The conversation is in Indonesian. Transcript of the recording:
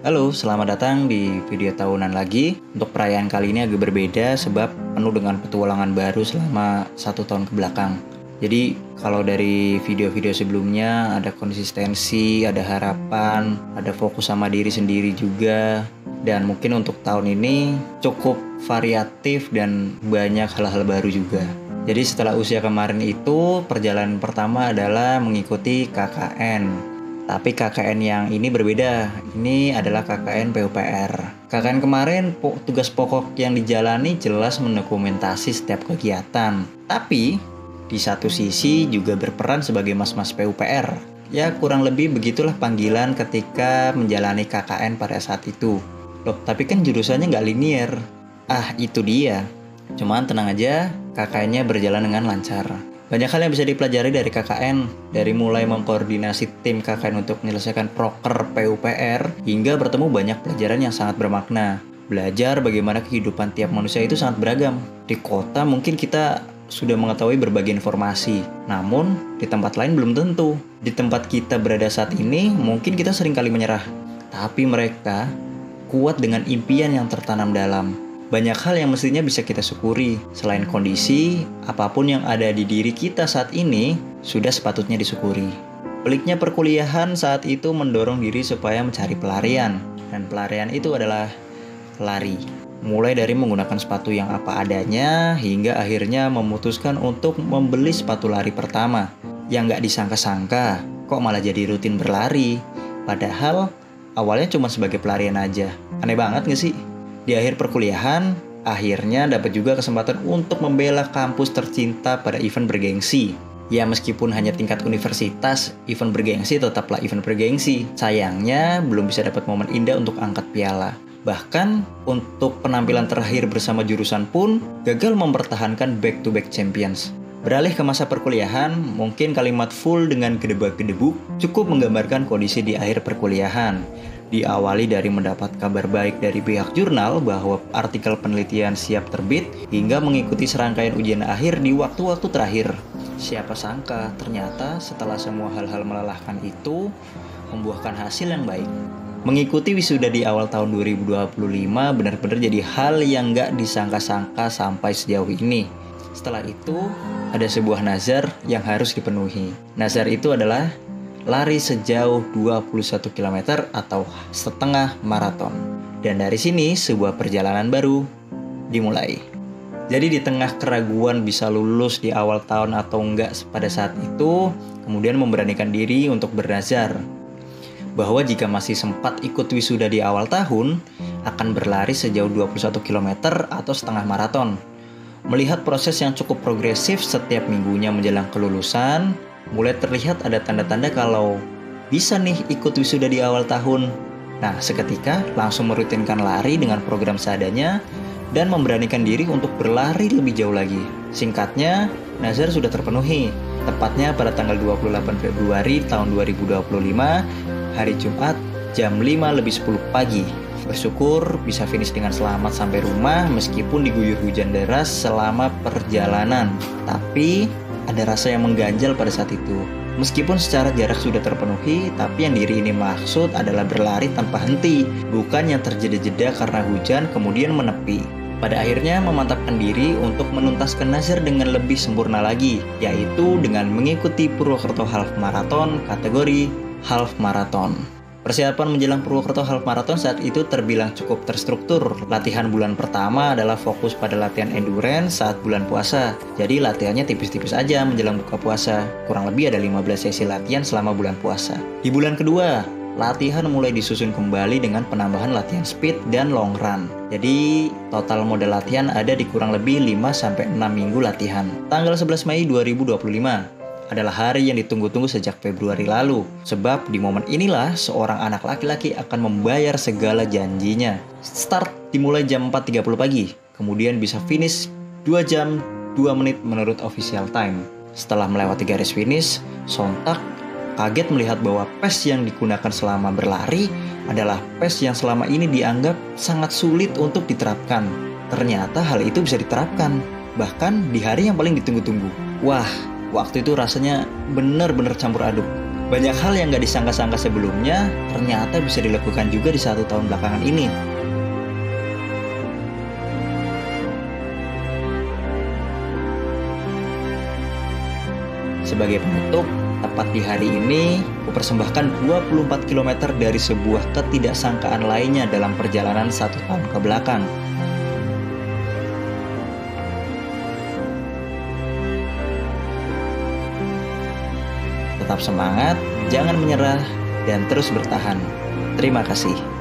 Halo, selamat datang di video tahunan lagi. Untuk perayaan kali ini agak berbeda sebab penuh dengan petualangan baru selama 1 tahun ke belakang. Jadi kalau dari video-video sebelumnya ada konsistensi, ada harapan, ada fokus sama diri sendiri juga. Dan mungkin untuk tahun ini cukup variatif dan banyak hal-hal baru juga. Jadi setelah usia kemarin itu, perjalanan pertama adalah mengikuti KKN. Tapi KKN yang ini berbeda. Ini adalah KKN PUPR. KKN kemarin tugas pokok yang dijalani jelas mendokumentasi setiap kegiatan. Tapi di satu sisi juga berperan sebagai mas-mas PUPR. Ya kurang lebih begitulah panggilan ketika menjalani KKN pada saat itu. Loh, tapi kan jurusannya nggak linear. Ah, itu dia. Cuman tenang aja, KKN-nya berjalan dengan lancar. Banyak hal yang bisa dipelajari dari KKN, dari mulai mengkoordinasi tim KKN untuk menyelesaikan proker PUPR, hingga bertemu banyak pelajaran yang sangat bermakna. Belajar bagaimana kehidupan tiap manusia itu sangat beragam. Di kota mungkin kita sudah mengetahui berbagai informasi, namun di tempat lain belum tentu. Di tempat kita berada saat ini, mungkin kita seringkali menyerah. Tapi mereka kuat dengan impian yang tertanam dalam. Banyak hal yang mestinya bisa kita syukuri. Selain kondisi, apapun yang ada di diri kita saat ini sudah sepatutnya disyukuri. Peliknya perkuliahan saat itu mendorong diri supaya mencari pelarian. Dan pelarian itu adalah lari. Mulai dari menggunakan sepatu yang apa adanya, hingga akhirnya memutuskan untuk membeli sepatu lari pertama. Yang gak disangka-sangka, kok malah jadi rutin berlari. Padahal awalnya cuma sebagai pelarian aja. Aneh banget gak sih? Di akhir perkuliahan, akhirnya dapat juga kesempatan untuk membela kampus tercinta pada event bergengsi. Ya meskipun hanya tingkat universitas, event bergengsi tetaplah event bergengsi. Sayangnya belum bisa dapat momen indah untuk angkat piala. Bahkan untuk penampilan terakhir bersama jurusan pun gagal mempertahankan back-to-back champions. Beralih ke masa perkuliahan, mungkin kalimat full dengan gedebak-gedebuk cukup menggambarkan kondisi di akhir perkuliahan. Diawali dari mendapat kabar baik dari pihak jurnal bahwa artikel penelitian siap terbit hingga mengikuti serangkaian ujian akhir di waktu-waktu terakhir. Siapa sangka ternyata setelah semua hal-hal melelahkan itu membuahkan hasil yang baik. Mengikuti wisuda di awal tahun 2025 benar-benar jadi hal yang gak disangka-sangka sampai sejauh ini. Setelah itu ada sebuah nazar yang harus dipenuhi. Nazar itu adalah lari sejauh 21 km atau setengah maraton. Dan dari sini sebuah perjalanan baru dimulai. Jadi di tengah keraguan bisa lulus di awal tahun atau enggak pada saat itu, kemudian memberanikan diri untuk bernazar bahwa jika masih sempat ikut wisuda di awal tahun, akan berlari sejauh 21 km atau setengah maraton. Melihat proses yang cukup progresif setiap minggunya menjelang kelulusan, mulai terlihat ada tanda-tanda kalau bisa nih ikut wisuda di awal tahun. Nah, seketika langsung merutinkan lari dengan program seadanya dan memberanikan diri untuk berlari lebih jauh lagi. Singkatnya, nazar sudah terpenuhi. Tepatnya pada tanggal 28 Februari tahun 2025, hari Jumat, jam 5:10 pagi. Bersyukur bisa finish dengan selamat sampai rumah meskipun diguyur hujan deras selama perjalanan. Tapi ada rasa yang mengganjal pada saat itu. Meskipun secara jarak sudah terpenuhi, tapi yang diri ini maksud adalah berlari tanpa henti, bukan yang terjeda-jeda karena hujan kemudian menepi. Pada akhirnya memantapkan diri untuk menuntaskan nazar dengan lebih sempurna lagi, yaitu dengan mengikuti Purwokerto Half Marathon kategori Half Marathon. Persiapan menjelang Purwokerto Half Marathon saat itu terbilang cukup terstruktur. Latihan bulan pertama adalah fokus pada latihan endurance saat bulan puasa. Jadi latihannya tipis-tipis aja menjelang buka puasa. Kurang lebih ada 15 sesi latihan selama bulan puasa. Di bulan kedua, latihan mulai disusun kembali dengan penambahan latihan speed dan long run. Jadi total modal latihan ada di kurang lebih 5-6 minggu latihan. Tanggal 11 Mei 2025 adalah hari yang ditunggu-tunggu sejak Februari lalu. Sebab di momen inilah seorang anak laki-laki akan membayar segala janjinya. Start dimulai jam 4.30 pagi, kemudian bisa finish 2 jam 2 menit menurut official time. Setelah melewati garis finish, sontak kaget melihat bahwa pace yang digunakan selama berlari adalah pace yang selama ini dianggap sangat sulit untuk diterapkan. Ternyata hal itu bisa diterapkan, bahkan di hari yang paling ditunggu-tunggu. Wah, waktu itu rasanya benar-benar campur aduk. Banyak hal yang gak disangka-sangka sebelumnya ternyata bisa dilakukan juga di 1 tahun belakangan ini. Sebagai penutup, tepat di hari ini, kupersembahkan 24 km dari sebuah ketidaksangkaan lainnya dalam perjalanan 1 tahun ke belakang. Tetap semangat, jangan menyerah, dan terus bertahan. Terima kasih.